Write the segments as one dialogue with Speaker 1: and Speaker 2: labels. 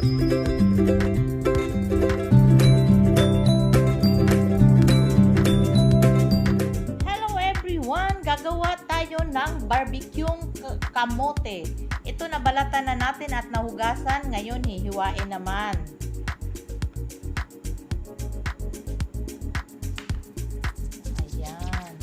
Speaker 1: Hello everyone! Gagawa tayo ng barbecue kamote. Ito nabalatan na natin at nahugasan. Ngayon hihiwain naman. Ayan.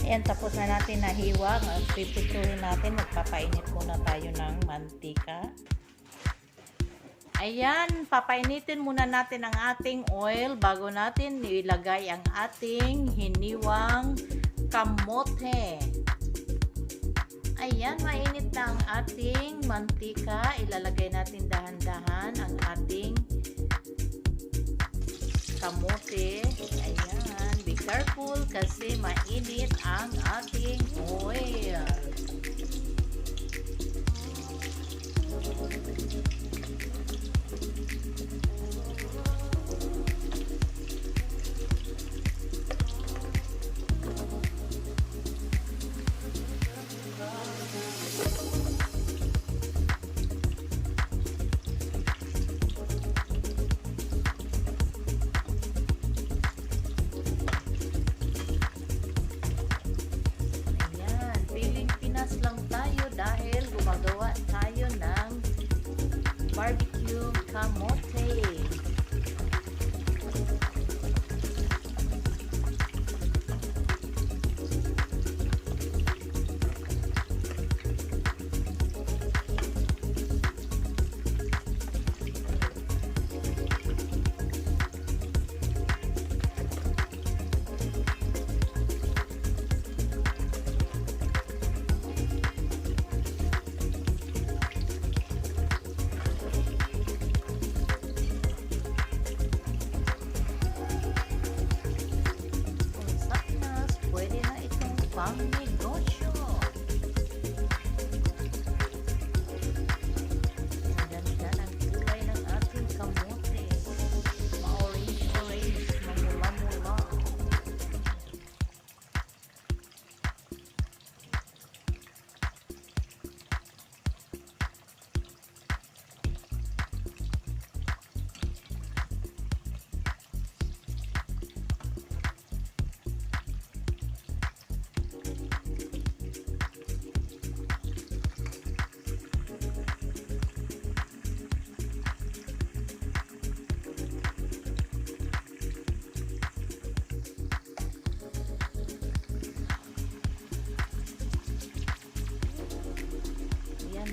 Speaker 1: Ayan, tapos na natin nahiwa. Pipituhin natin. Magpapainit muna tayo ng mantika. Ayan, papainitin muna natin ang ating oil bago natin ilagay ang ating hiniwang kamote. Ayan, mainit na ang ating mantika. Ilalagay natin dahan-dahan ang ating kamote. Ayan. Be careful kasi mainit ang ating oil. Lang tayo dahil gumagawa tayo ng barbecue kamote. Pang negosyo. Ganda ng kulay ng ating kamote. Ma-orange-orange, mamula-mula.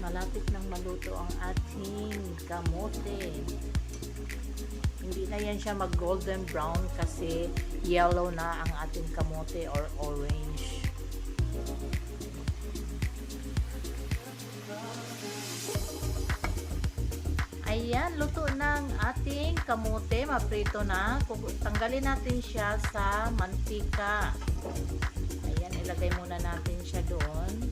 Speaker 1: Malapit nang maluto ang ating kamote. Hindi na yan siya mag golden brown kasi yellow na ang ating kamote or orange. Ayan, luto na ang ating kamote. Maprito na. Tanggalin natin siya sa mantika. Ayan, ilagay muna natin siya doon.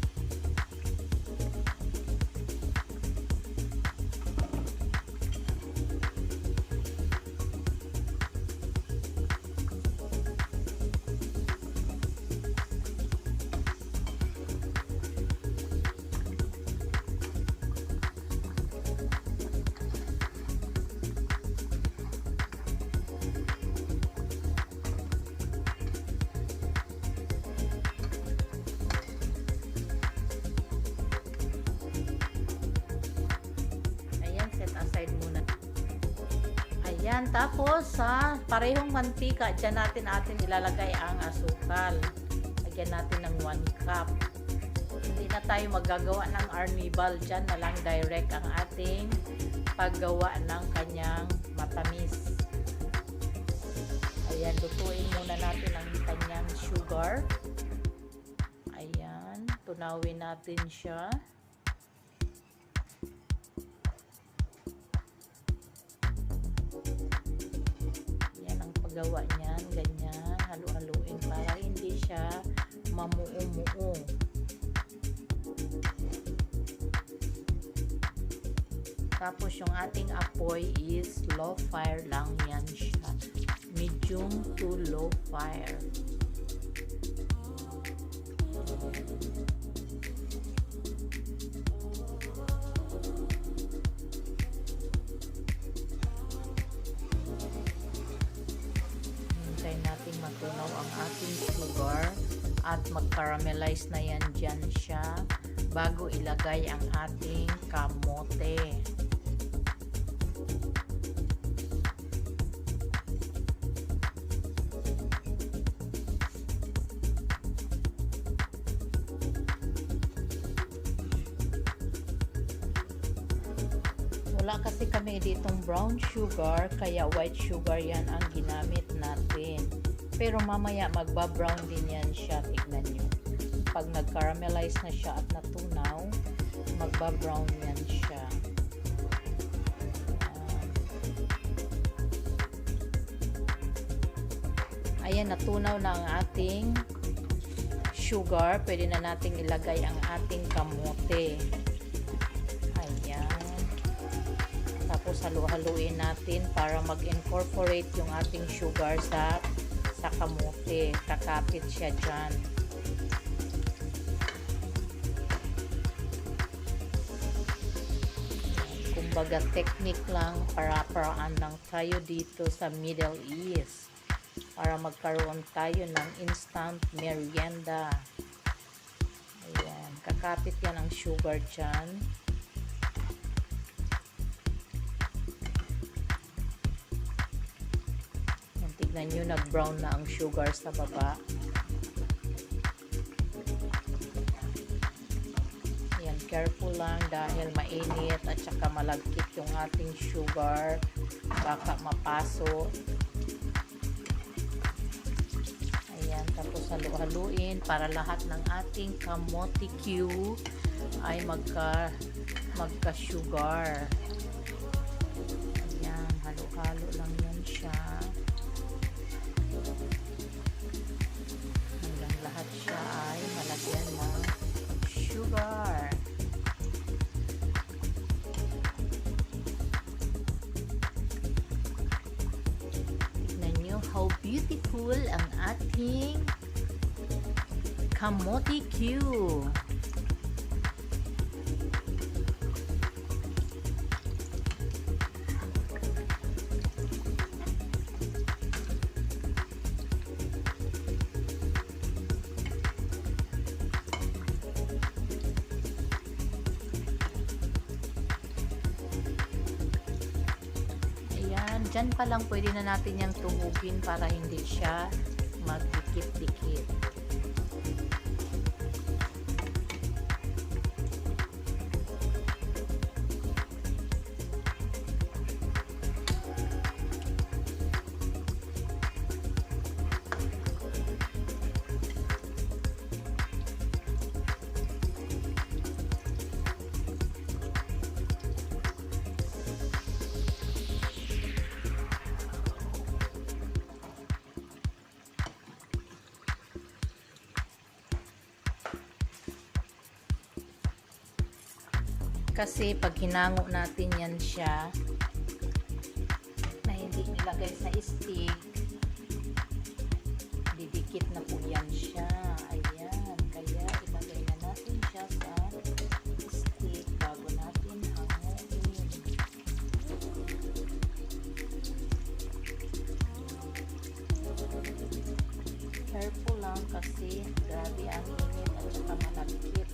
Speaker 1: Yan, tapos sa parehong mantika, dyan natin ilalagay ang asukal. Lagyan natin ng 1 cup. Hindi na tayo magagawa ng arnibal. Dyan na lang direct ang ating paggawa ng kanyang matamis. Ayan, lutuin muna natin ang kanyang sugar. Ayan, tunawin natin siya. Gawa niyan, ganyan, halu-haluin para hindi siya mamuo-muo. Tapos yung ating apoy is low fire lang yan siya. Medium to low fire. Natin matunaw ang ating sugar at mag-caramelize na yan dyan siya bago ilagay ang ating kamote. Wala kasi kami ditong brown sugar, kaya white sugar yan ang ginamit natin. Pero mamaya magba-brown din yan siya, tignan nyo. Pag nag-caramelize na siya at natunaw, magba-brown yan siya. Ayan, natunaw na ang ating sugar. Pwede na nating ilagay ang ating kamote. Tapos halu-haluin natin para mag-incorporate yung ating sugar sa kamote. Kakapit siya dyan. Kumbaga technique lang, para-paraan lang tayo dito sa Middle East para magkaroon tayo ng instant merienda. Ayan, kakapit yan ang sugar dyan. Tignan nyo, nag-brown na ang sugar sa baba. Ayan, careful lang dahil mainit at saka malagkit yung ating sugar. Baka mapaso. Ayan, tapos halu-haluin para lahat ng ating kamote cube ay magka-sugar. Ayan, halo-halo lang yan siya. Lahat siya ay malagyan ng sugar. Tignan nyo how beautiful ang ating kamote cube. Diyan pa lang pwede na natin yung tuhugin para hindi siya magdikit-dikit. Kasi pag hinango natin yan siya na hindi nilagay sa stick, didikit na po yan siya. Ayan, kaya ilagay na natin siya sa stick bago natin hanguin. Careful lang kasi grabe ang init at saka malagkit.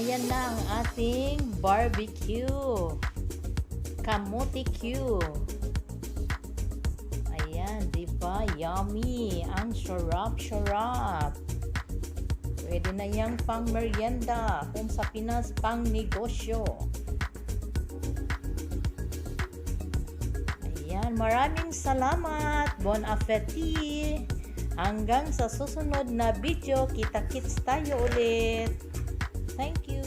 Speaker 1: ayan na ang ating barbecue. Kamote Q. Ayan, diba? Yummy. Ang sarap-sarap. Pwede na yang pang merienda. Kung sa Pinas, pang negosyo. Ayan, maraming salamat. Bon appetit. Hanggang sa susunod na video, kita-kits tayo ulit. Thank you.